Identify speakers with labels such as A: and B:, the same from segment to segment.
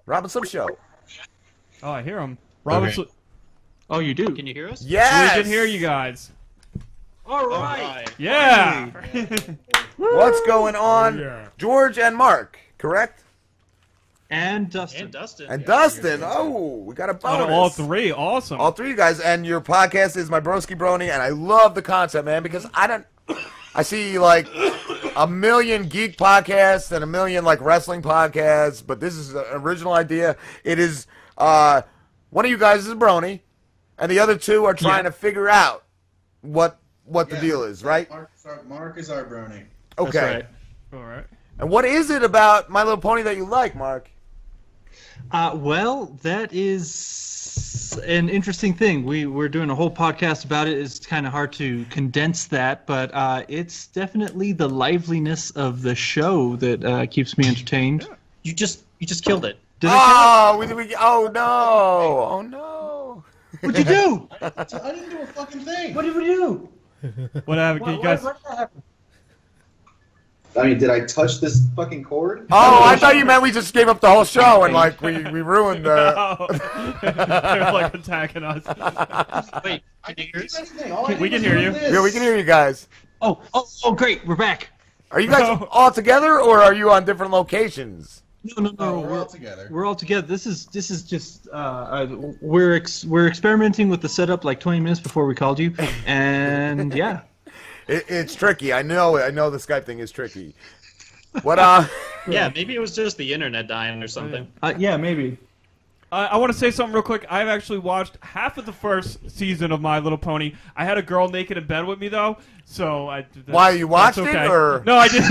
A: Robin Slim Show.
B: Oh, I hear him. Robin.
C: Okay.
D: Oh, you do?
E: Can you hear us?
A: Yes.
B: We can hear you guys.
D: All right.
B: Yeah.
A: What's going on?
C: Yeah.
A: George and Mark, correct?
D: And Dustin.
E: And Dustin.
A: And Dustin. Oh, we got a bonus.
B: All three. Awesome.
A: All three of you guys. And your podcast is my Broski Brony, and I love the concept, man, because I see like a million geek podcasts and a million like wrestling podcasts, but this is an original idea. It is one of you guys is a Brony, and the other two are trying to figure out what the deal is, right?
F: Mark is our Brony.
A: Okay.
D: That's right.
B: All right.
A: And what is it about My Little Pony that you like, Mark?
D: Well, that is an interesting thing. We're doing a whole podcast about it. It's kind of hard to condense that, but it's definitely the liveliness of the show that keeps me entertained.
E: You just killed it.
D: Did I
A: Oh no! Oh no!
D: What'd you do?
F: I didn't do a fucking thing.
D: What did we do?
B: What happened? Can you guys?
D: What happened?
F: I mean, did I touch this fucking cord?
A: Oh, I thought you meant we just gave up the whole show and like we ruined the.
B: Oh. They're like attacking us.
E: Wait, can you hear us?
B: We can hear you.
A: Yeah, we can hear you guys.
D: Oh, great. We're back.
A: Are you guys all together, or are you on different locations?
D: No.
F: We're all together.
D: We're all together. This is just we're experimenting with the setup like 20 minutes before we called you, and yeah.
A: It's tricky. I know the Skype thing is tricky. What?
E: Yeah, maybe it was just the internet dying or something.
D: Yeah, maybe.
B: I want to say something real quick. I've actually watched half of the first season of My Little Pony. I had a girl naked in bed with me though, so
A: While you watched it, or
B: no? I did.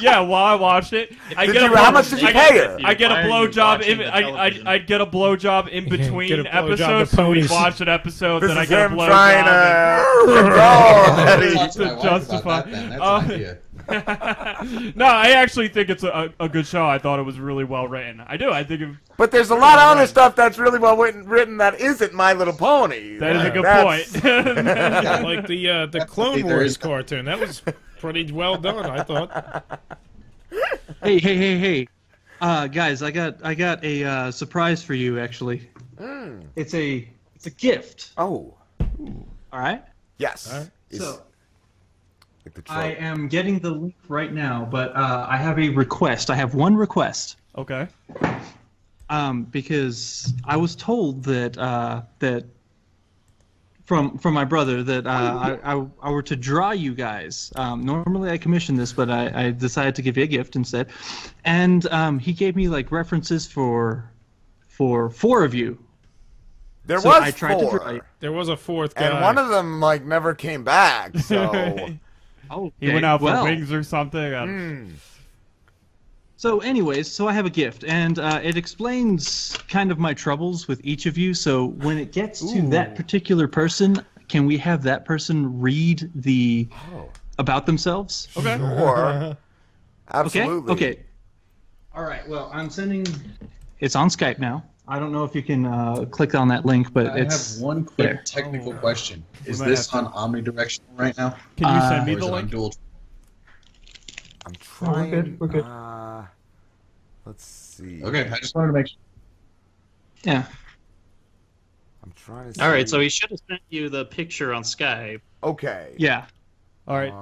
B: Yeah, while I watched it.
A: How much did you pay her?
B: I get a
E: Why are you
B: blowjob.
E: watching the television?
B: I'd get a blowjob in
C: Get
B: between
C: a blowjob
B: episodes.
C: to
B: So we
C: ponies.
B: watch an episode,
A: this
B: then I
A: is
B: get a
A: him
B: blowjob.
A: trying to.
F: Talk to my
B: To
F: wife
B: justify-
F: about that, then. That's an idea.
B: No, I actually think it's a good show. I thought it was really well written. I do. I think
A: But there's a lot of other stuff that's really well written that isn't My Little Pony.
B: that is a good
A: That's-
B: point.
C: Like the Clone Wars cartoon. That was pretty well done, I thought.
D: Hey. Guys, I got a surprise for you actually. It's a gift.
A: Oh,
D: All right.
A: yes.
C: All right.
A: It's
D: So
A: like the
D: I
A: trope.
D: am getting the link right now, but I have a request. I have one request.
B: Okay.
D: Because I was told that from my brother that I were to draw you guys. Normally I commission this, but I decided to give you a gift instead, and he gave me like references for 4 of you.
A: There
D: So
A: was
D: I tried to draw
A: 4,
D: you.
C: There was a fourth guy.
A: and one of them like never came back. So.
D: Oh,
B: He went out for
D: well.
B: wings or something.
D: So anyways, so I have a gift, and it explains kind of my troubles with each of you. So when it gets to that particular person, can we have that person read the about themselves?
B: Okay.
A: Or absolutely.
D: Okay. All right. Well, I'm sending. It's on Skype now. I don't know if you can click on that link, but
F: I
D: it's.
F: have one quick technical question. Is
B: might
F: this
B: have
F: on omnidirectional right now?
B: Can you send
F: Or
B: me
F: is
B: the
F: it on
B: link?
F: dual?
A: I'm trying.
D: good, we're good.
A: Let's see.
F: Okay, I just wanted to make sure.
D: Yeah.
A: I'm trying to see.
E: All right, so he should have sent you the picture on Skype.
A: Okay.
D: Yeah.
B: All right.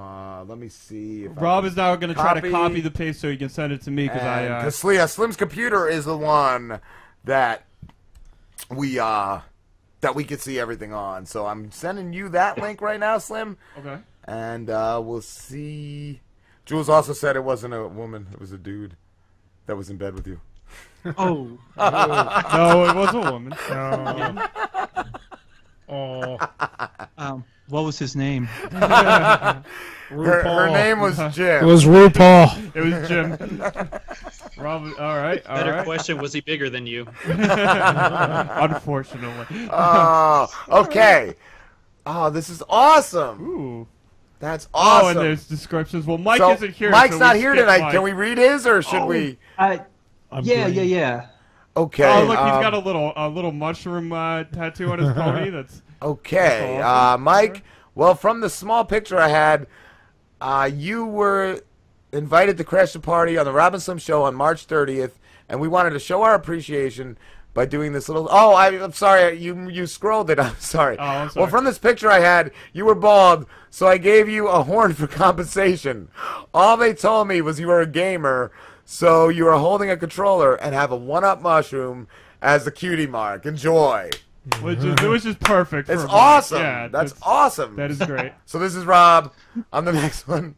A: Let me see. If
B: Rob
A: I
B: is now going to try to
A: copy.
B: copy the paste so he can send it to me because
A: Slim's computer is the one that we could see everything on. So I'm sending you that link right now, Slim.
B: Okay.
A: And we'll see. Jules also said it wasn't a woman; it was a dude that was in bed with you.
D: Oh.
B: No, it was a woman.
D: What was his name?
A: Her name was Jim.
C: It was RuPaul.
B: It was Jim. Rob, all right.
E: Better question, was he bigger than you?
B: Unfortunately.
A: Oh, okay. Oh, this is awesome.
B: Ooh.
A: That's
B: Oh,
A: awesome.
B: and there's descriptions. Well, Mike
A: So,
B: isn't here.
A: Mike's
B: so
A: not
B: we
A: here
B: skip
A: tonight.
B: Mike.
A: Can we read his, or should we?
C: I'm
D: Yeah.
C: green.
A: Okay.
B: Oh, look, he's got a little mushroom tattoo on his pony. That's
A: Okay,
B: That's awesome.
A: Mike. Well, from the small picture I had, you were invited to crash the party on the Robin Slim Show on March 30th. and we wanted to show our appreciation by doing this little. Oh, I'm sorry. You scrolled it. I'm sorry.
B: Oh, I'm sorry.
A: Well, from this picture I had, you were bald, so I gave you a horn for compensation. All they told me was you were a gamer, so you are holding a controller and have a 1-up mushroom as the cutie mark. Enjoy.
B: Which is perfect.
A: It's
B: for
A: awesome.
B: Yeah,
A: that's awesome.
B: That is great.
A: So this is Rob. I'm the next one.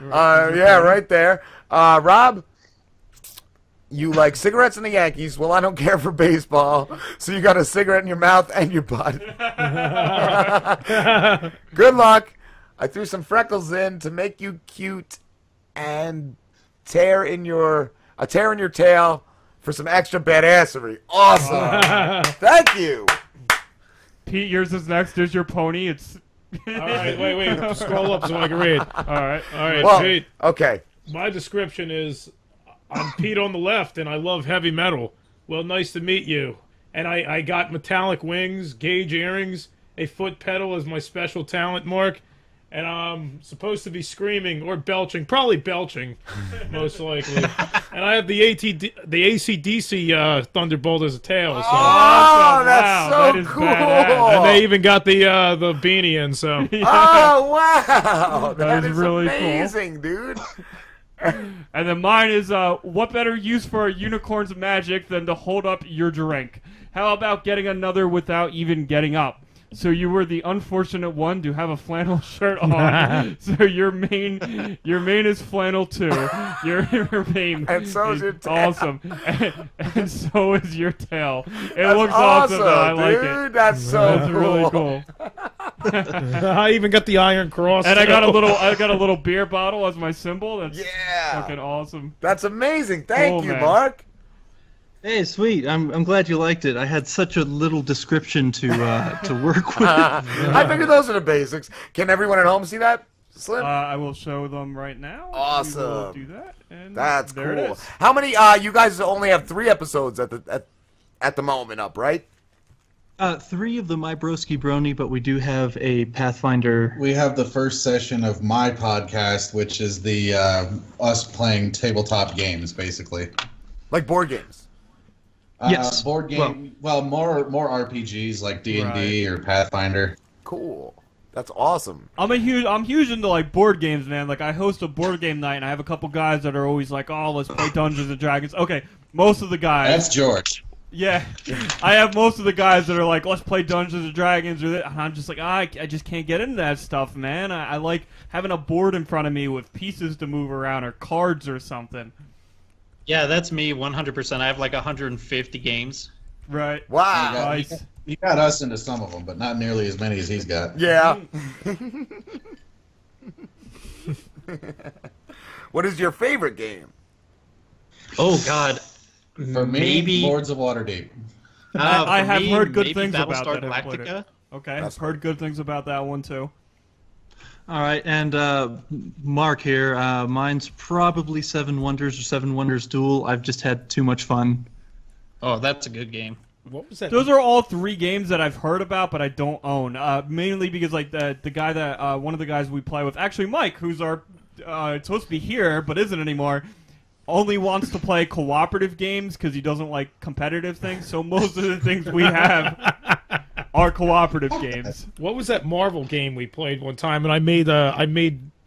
A: Yeah, right there. Rob, you like cigarettes and the Yankees. Well, I don't care for baseball. So you got a cigarette in your mouth and your butt. Good luck. I threw some freckles in to make you cute and a tear in your tail for some extra badassery. Awesome. Thank you.
B: Pete, yours is next. There's your pony. It's.
C: All right, wait. Scroll up so I can read.
B: All right.
A: Well,
C: Pete.
A: okay.
C: My description is, I'm Pete on the left, and I love heavy metal. Well, nice to meet you. And I got metallic wings, gauge earrings, a foot pedal as my special talent mark, and I'm supposed to be screaming or belching, probably belching, most likely. And I have the AC/DC Thunderbolt as a tail. So.
A: Oh, that's
B: Wow,
A: so
B: that is
A: cool.
B: badass.
C: And they even got the beanie in, so.
A: Oh, wow.
B: That is really cool.
A: amazing, dude.
B: And then mine is, what better use for a unicorn's magic than to hold up your drink? How about getting another without even getting up? So you were the unfortunate one to have a flannel shirt on. So your mane is flannel too. Your mane
A: And so is your tail.
B: awesome. And so is your tail. It
A: That's
B: looks awesome.
A: awesome,
B: And I like
A: dude.
B: it.
A: That's so
B: That's
A: cool.
B: really cool.
C: I even got the Iron Cross.
B: And I got
C: too.
B: a little beer bottle as my symbol. That's
A: Yeah.
B: fucking awesome.
A: That's amazing. Thank
B: Cool,
A: you,
B: man.
A: Mark.
D: Hey, sweet. I'm glad you liked it. I had such a little description to work with.
A: I figured those are the basics. Can everyone at home see that, Slim?
B: I will show them right now. We will
A: Awesome.
B: do that. And
A: That's
B: there
A: cool.
B: It is.
A: How many? You guys only have 3 episodes at the moment up, right?
D: 3 of the My Broski Brony, but we do have a Pathfinder.
F: We have the first session of my podcast, which is the us playing tabletop games, basically.
A: Like board games.
D: Yes.
F: Board game. Well, more RPGs like D&D or Pathfinder.
A: Cool. That's awesome.
B: I'm huge into like board games, man. Like I host a board game night, and I have a couple guys that are always like, "Oh, let's play Dungeons and Dragons." Okay, most of the guys.
F: That's George.
B: Yeah, I have most of the guys that are like, "Let's play Dungeons and Dragons," or that, and I'm just like, I just can't get into that stuff, man. I like having a board in front of me with pieces to move around or cards or something.
E: Yeah, that's me 100%. I have like 150 games.
B: Right.
A: Wow.
B: Nice.
F: You got us into some of them, but not nearly as many as he's got.
A: Yeah. What is your favorite game?
E: Oh God.
F: For me,
E: Maybe-
F: Lords of Waterdeep.
B: I
E: For
B: have
E: me,
B: heard good
E: maybe
B: things about
E: Battlestar
B: that. I've played it.
E: Galactica.
B: Okay,
A: That's
B: I've heard good things about that one too.
D: All right, and Mark here. Mine's probably Seven Wonders or Seven Wonders Duel. I've just had too much fun.
E: Oh, that's a good game.
C: What was that?
B: Those are all 3 games that I've heard about, but I don't own. Mainly because like the guy that one of the guys we play with, actually Mike, who's our supposed to be here but isn't anymore, only wants to play cooperative games because he doesn't like competitive things. So most of the things we have are cooperative games.
C: What was that Marvel game we played one time? And I made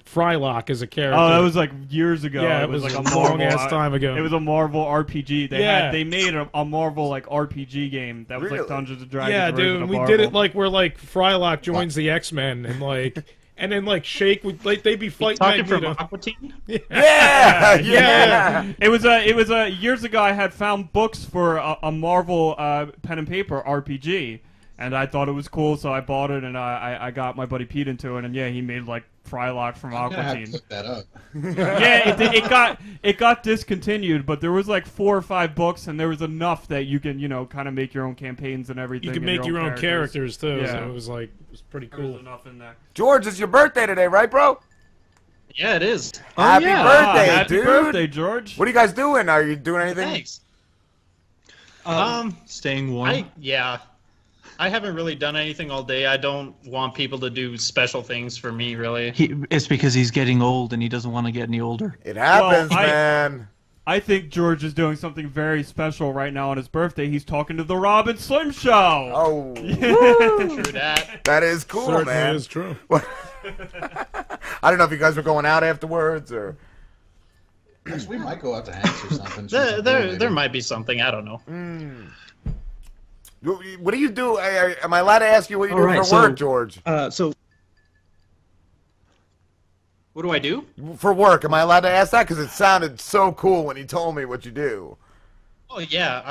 C: Frylock as a character.
B: Oh, that was like years ago.
C: Yeah,
B: it was like
C: a
B: a Marvel,
C: long-ass time ago.
B: It was a Marvel RPG.
C: Yeah.
B: They made a Marvel like RPG game that was
A: Really?
B: like Dungeons and Dragons.
C: Yeah,
B: version
C: dude,
B: of
C: and we
B: Marvel.
C: did it like where like Frylock joins the X-Men and like, and then like Shake would like they'd be fighting
E: Talking from
C: Magneto.
E: Aqua Teen?
A: Yeah. Yeah.
B: It was years ago. I had found books for a Marvel pen and paper RPG, and I thought it was cool, so I bought it, and I got my buddy Pete into it, and yeah, he made like Frylock from
F: I'm gonna
B: Aqua
F: have to
B: Teen.
F: look that up.
B: Yeah, it got discontinued, but there was like 4 or 5 books, and there was enough that you can kind of make your own campaigns and everything.
C: You can
B: and
C: make your own characters too.
B: Yeah.
C: So it was pretty
B: There was
C: cool.
B: enough in there.
A: George, it's your birthday today, right, bro?
E: Yeah, it is.
A: Happy
D: yeah.
A: birthday,
B: Happy
A: dude.
B: birthday, George.
A: What are you guys doing? Are you doing anything?
E: Thanks.
D: Staying warm.
E: I haven't really done anything all day. I don't want people to do special things for me, really.
D: It's because he's getting old and he doesn't want to get any older.
A: It happens,
B: Well,
A: man.
B: I think George is doing something very special right now on his birthday. He's talking to the Rob and Slim Show.
A: Oh,
E: True that.
A: that is cool,
C: Certainly
A: man.
C: is true.
A: I don't know if you guys were going out afterwards or.
F: Actually, we might go out to Hanks or something.
E: There might be something. I don't know.
A: What do you do? Am I allowed to ask you what you do for work, George?
E: What do I do?
A: For work, am I allowed to ask that? Because it sounded so cool when you told me what you do.
E: Oh yeah,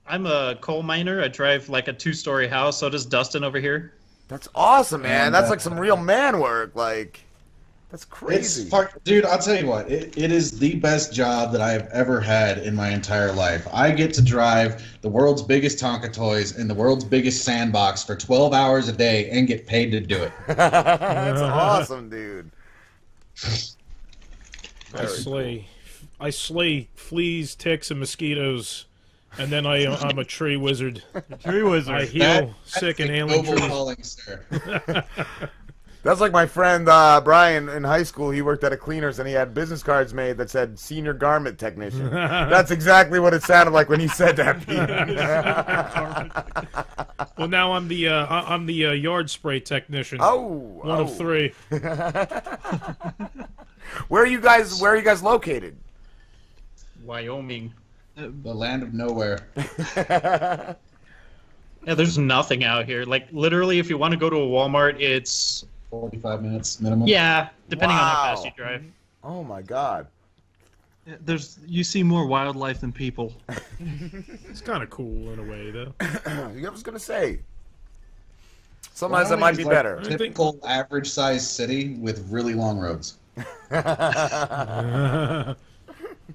E: I'm a coal miner. I drive like a 2-story house. So does Dustin over here.
A: That's awesome, man.
F: And,
A: That's like some real man work. Like, that's crazy.
F: Dude, I'll tell you what. It is the best job that I have ever had in my entire life. I get to drive the world's biggest Tonka toys in the world's biggest sandbox for 12 hours a day and get paid to do it.
A: That's awesome, dude.
C: I slay fleas, ticks, and mosquitoes, and then I'm a tree wizard.
B: Tree wizard.
C: I heal sick and ailing trees.
F: Calling, sir.
A: That's like my friend Brian in high school. He worked at a cleaners and he had business cards made that said senior garment technician. That's exactly what it sounded like when he said that, Pete.
C: Well, now I'm the yard spray technician. One of 3.
A: Where are you guys located?
E: Wyoming.
F: The land of nowhere.
E: Yeah, there's nothing out here. Like literally, if you want to go to a Walmart, it's
F: 45 minutes minimum.
E: yeah, depending on how
A: Wow.
E: fast you drive.
A: Oh my God.
D: You see more wildlife than people.
C: It's kind of cool in a way, though.
A: I was gonna say. Sometimes that
F: Wyoming
A: might
F: is
A: be
F: like
A: better.
F: a typical average-sized city with really long roads.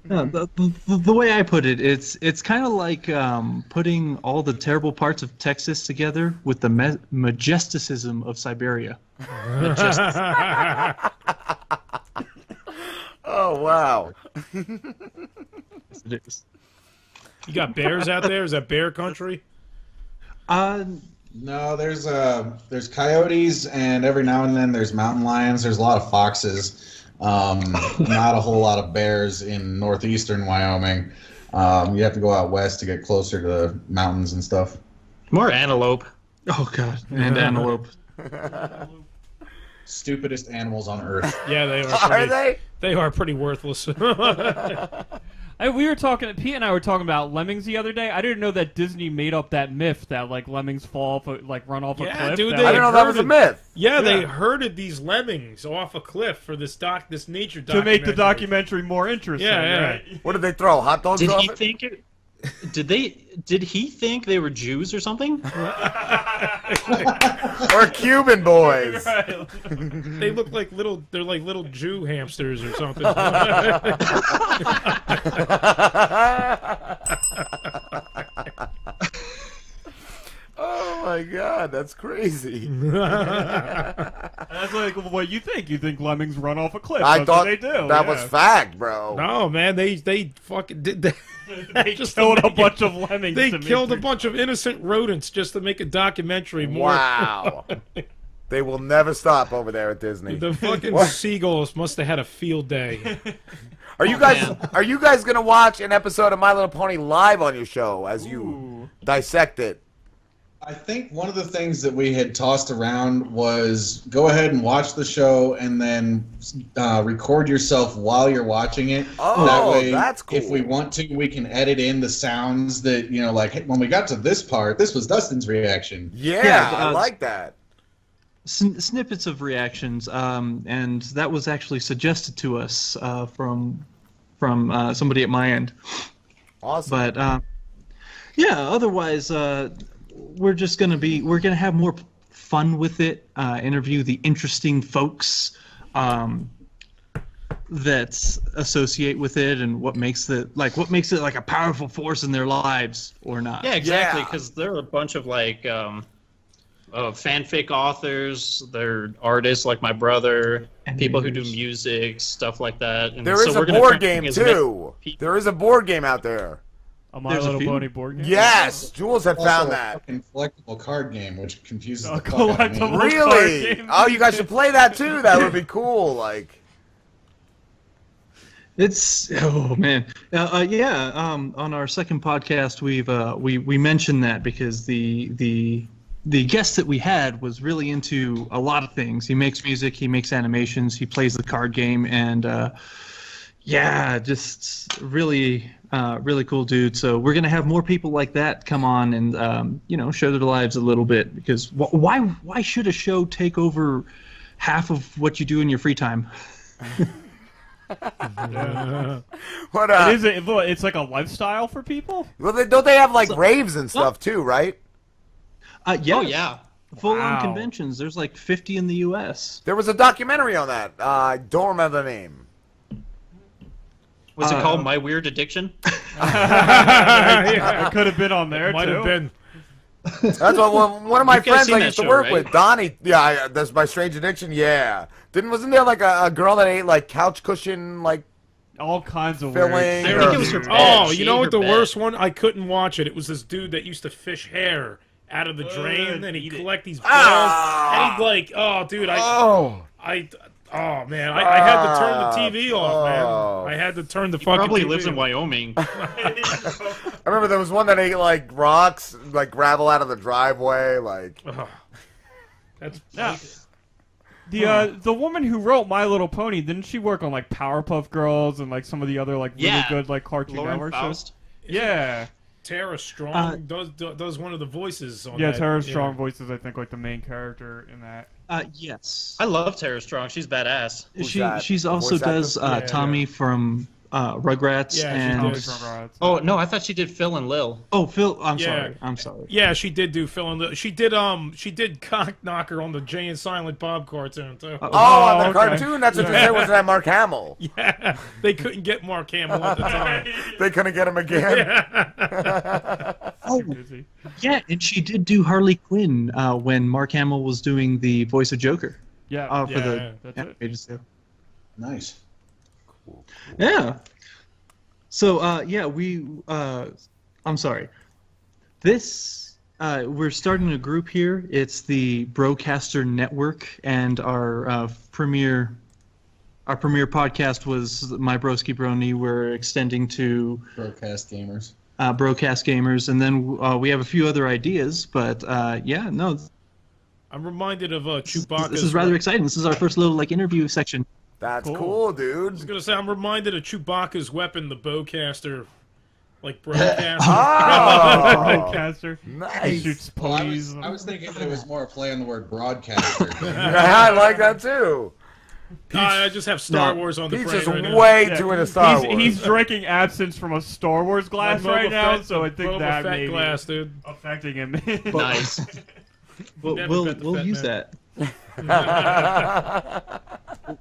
D: The way I put it, it's kind of like putting all the terrible parts of Texas together with the majesticism of Siberia.
A: Oh wow.
D: It is.
C: You got bears out there? Is that bear country?
F: No, there's coyotes, and every now and then there's mountain lions. There's a lot of foxes. Not a whole lot of bears in northeastern Wyoming. You have to go out west to get closer to the mountains and stuff.
E: More antelope.
D: Oh god, and antelope.
F: Stupidest animals on earth.
C: Yeah, they are.
A: Are they?
C: They are pretty worthless.
B: We were talking. Pete and I were talking about lemmings the other day. I didn't know that Disney made up that myth that like lemmings fall off, like run off a cliff.
C: Dude,
B: That,
C: they
A: I didn't know that was a myth.
C: Yeah, they herded these lemmings off a cliff for this nature
B: to
C: documentary.
B: make the documentary more interesting.
C: Yeah.
B: Right?
A: What did they throw? Hot dogs
E: Did
A: off
E: he
A: it?
E: think it? Did he think they were Jews or something?
A: Or Cuban boys?
B: Right.
C: They look like they're like little Jew hamsters or something.
A: Oh my God, that's crazy.
B: That's like what you think. You think lemmings run off a cliff.
A: I
B: That's
A: thought
B: what they do.
A: that was fact, bro.
C: No, man, they fucking did.
B: They
C: just
B: killed
C: to
B: a
C: make
B: bunch of lemmings.
C: They
B: to make
C: killed a
B: it-
C: bunch of innocent rodents just to make a documentary more.
A: Wow. They will never stop over there at Disney.
C: The fucking
A: What?
C: seagulls must have had a field day.
A: Are you guys gonna watch an episode of My Little Pony live on your show as you dissect it?
F: I think one of the things that we had tossed around was go ahead and watch the show and then record yourself while you're watching it.
A: Oh,
F: that way,
A: that's cool.
F: If we want to, we can edit in the sounds that, like hey, when we got to this part, this was Dustin's reaction.
A: Yeah, I like that.
D: Snippets of reactions, and that was actually suggested to us from somebody at my end.
A: Awesome.
D: But yeah, otherwise, we're gonna have more fun with it. Interview the interesting folks that associate with it, and what makes it like a powerful force in their lives or not.
E: Yeah, exactly.
A: Yeah.
E: Because there are a bunch of like fanfic authors. They're artists like my brother,
D: And
E: people who do
D: readers.
E: music, stuff like that. And
A: There
E: so
A: is
E: we're
A: a
E: gonna
A: board
E: try
A: game
E: as many
A: too.
E: people-
A: There is a board game out there.
B: A My
D: There's a
B: Little
D: few.
B: Pony board game.
A: Yes, Jules had
F: Also
A: found
F: a
A: that.
F: fucking collectible card game, which confuses
B: A
F: the fuck out of me.
B: collectible-
A: Really?
B: game.
A: Oh, you guys should play that too. That would be cool. Like,
D: It's man, yeah. On our second podcast, we mentioned that because the guest that we had was really into a lot of things. He makes music, he makes animations, he plays the card game, and yeah, just really cool dude. So we're gonna have more people like that come on and show their lives a little bit, because why should a show take over half of what you do in your free time?
A: What
B: It's like a lifestyle for people.
A: Well, don't they have like raves and stuff too, right?
D: Yeah.
E: Oh yeah.
D: Full-on conventions. There's like 50 in the U.S.
A: There was a documentary on that. I don't remember the name.
E: Was it called My Weird Addiction?
B: It could have been on there
C: Might
B: too.
C: have been.
A: That's what one of my
E: You guys
A: friends
E: seen
A: I
E: that
A: used to
E: show,
A: work
E: right?
A: with, Donnie. Yeah, that's My Strange Addiction. Yeah, wasn't there like a girl that ate like couch cushion like
B: All kinds of
A: filling?
E: I
B: weird.
E: think it was her bed.
C: Oh,
E: She
C: you know
E: ate
C: what?
E: her
C: The
E: bed.
C: worst one? I couldn't watch it. It was this dude that used to fish hair out of the drain, and he'd
B: eat it.
C: collect these balls, and he'd like, oh, dude, oh man, I had to turn the TV off, man. I had to turn the fucking
E: Probably
C: TV
E: lives in
C: off.
E: Wyoming.
A: I remember there was one that ate like rocks, like gravel out of the driveway, like.
C: Ugh. That's
B: Yeah. The woman who wrote My Little Pony, didn't she work on like Powerpuff Girls and like some of the other like really
E: Yeah.
B: good like Cartoon
E: Lauren
B: Network
E: Faust.
B: shows? Yeah.
C: Tara Strong does one of the voices on
B: Yeah,
C: that.
B: Tara Strong voices, I think, like the main character in that.
D: Yes.
E: I love Tara Strong. She's badass.
A: Who's that?
D: She's also
A: Voice actor?
D: does Tommy from Rugrats
C: Yeah, she
D: and
C: does.
E: Oh no, I thought she did Phil and Lil.
D: Phil. I'm
C: Yeah.
D: sorry.
C: Yeah, she did do Phil and Lil. She did Cock Knocker on the Jay and Silent Bob cartoon too.
A: Oh, on the
B: okay.
A: cartoon. That's what you said. Wasn't that Mark Hamill?
C: Yeah, they couldn't get Mark Hamill at the time.
A: They couldn't get him again.
D: Oh, yeah, and she did do Harley Quinn when Mark Hamill was doing the voice of Joker.
B: Yeah.
D: For
C: Yeah,
D: the
B: that's it.
D: pages too.
F: Nice.
D: Yeah. So I'm sorry. This we're starting a group here. It's the Brocaster Network, and our premier podcast was My Broski Brony. We're extending to
F: Broadcast gamers.
D: Broadcast Gamers, and then we have a few other ideas. But no,
C: I'm reminded of Chewbacca.
D: this is rather exciting. This is our first little like interview section.
A: That's
B: Cool.
A: cool,
C: I was
A: dude.
C: gonna say I'm reminded of Chewbacca's weapon, the bowcaster, like broadcaster.
A: Oh,
B: Broadcaster. He
A: nice.
B: shoots
F: Well, I
B: ponies.
F: was thinking it was more a play on the word broadcaster.
A: I like that too.
C: I just have Star Wars on the
A: Pete's
C: brain
A: just
C: right now.
A: way too into Star Wars.
B: He's drinking absence from a Star Wars glass
C: Like Boba
B: right now,
C: Fett-
B: so I think
C: Boba
B: that
C: Fett
B: may be
C: glass, dude.
B: affecting him.
E: Nice.
D: We'll
C: Never
D: we'll,
C: bet the
D: we'll
C: fat
D: use
C: man.
D: that.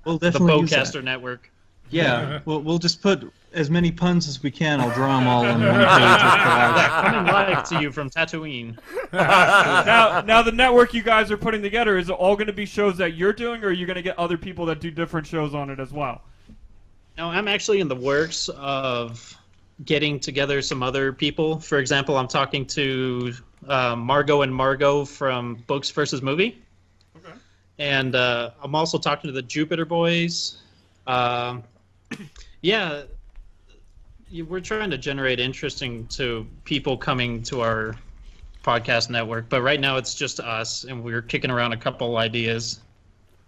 D: We'll
E: The
D: definitely use that.
E: Bowcaster Network.
D: Yeah, we'll just put as many puns as we can. I'll draw them all on one page.
E: Coming live to you from Tatooine.
B: now the network you guys are putting together, is it all going to be shows that you're doing, or are you going to get other people that do different shows on it as well?
E: No, I'm actually in the works of getting together some other people. For example, I'm talking to Margot and Margot from Books versus Movie.
B: Okay.
E: And I'm also talking to the Jupiter Boys. Yeah, we're trying to generate interesting to people coming to our podcast network. But right now it's just us, and we're kicking around a couple ideas.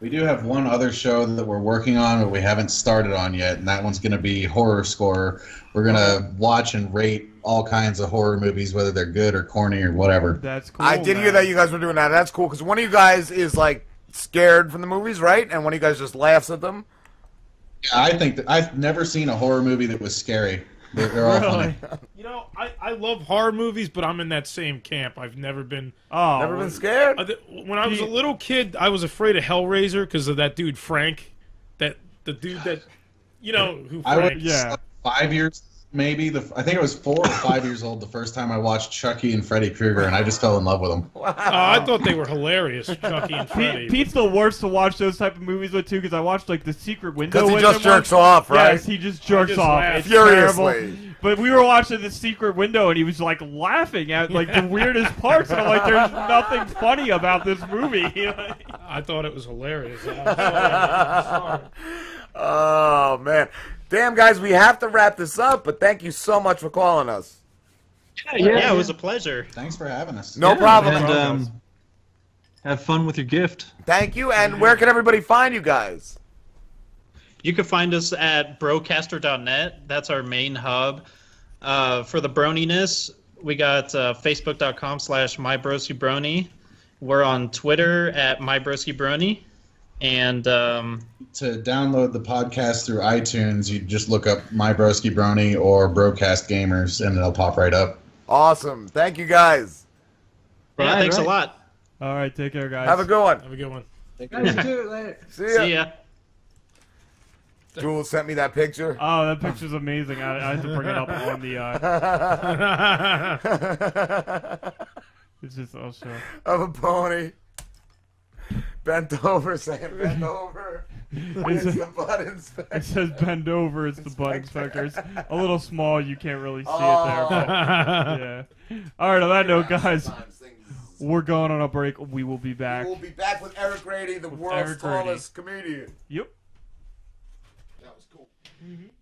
F: We do have one other show that we're working on, but we haven't started on yet, and that one's going to be Horror Score. We're going to watch and rate all kinds of horror movies, whether they're good or corny or whatever.
B: That's cool.
A: I did hear
B: man.
A: that you guys were doing that. That's cool because one of you guys is like scared from the movies, right? And one of you guys just laughs at them.
F: Yeah, I think that I've never seen a horror movie that was scary. They're all funny.
C: You know, I love horror movies, but I'm in that same camp. I've never been.
B: Oh,
A: Never been scared?
C: When I was a little kid, I was afraid of Hellraiser because of that dude Frank, the dude that, you know who
F: I
C: Frank.
F: was
B: Yeah.
F: 5 years, maybe. I think I was 4 or 5 years old the first time I watched Chucky and Freddy Krueger, and I just fell in love with them.
C: I thought they were hilarious, Chucky and Freddy.
B: Pete's the worst to watch those type of movies with too, because I watched like The Secret Window.
A: Because he
B: with
A: just
B: him
A: jerks
B: once.
A: off, right?
B: Yes, he just jerks
C: just
B: off.
C: laugh
B: It's
A: furiously.
B: terrible. But we were watching The Secret Window, and he was like laughing at like the weirdest parts, and I'm like, "There's nothing funny about this movie."
C: I thought it was hilarious. I'm sorry.
A: Oh, man. Damn, guys, we have to wrap this up, but thank you so much for calling us.
E: Yeah, it was a pleasure.
F: Thanks for having us.
A: No problem.
D: And have fun with your gift.
A: Thank you. And where can everybody find you guys?
E: You can find us at brocaster.net. That's our main hub. For the broniness, we got facebook.com/mybroskibrony. We're on Twitter at mybroskibrony. And
F: to download the podcast through iTunes, you just look up My Broski Brony or Broadcast Gamers, and it'll pop right up.
A: Awesome. Thank you, guys.
E: yeah, thanks a lot.
B: All right, take care, guys.
A: Have a good one.
C: Have a good one.
A: See ya.
E: See ya.
A: Jules sent me that picture.
B: Oh, that picture's amazing. I had to bring it up on the. It's just I'll show.
A: Of a pony. Bent over, saying bend over. It's the butt
B: It
A: inspector.
B: says bend over. It's the butt inspector. It's a little small. You can't really see it there.
A: Oh.
B: But, yeah. All right. On that note, guys, we're going on a break. We will be back.
A: We'll be back with Eric Grady, the world's
B: Eric Grady.
A: tallest comedian.
B: Yep.
A: That was cool.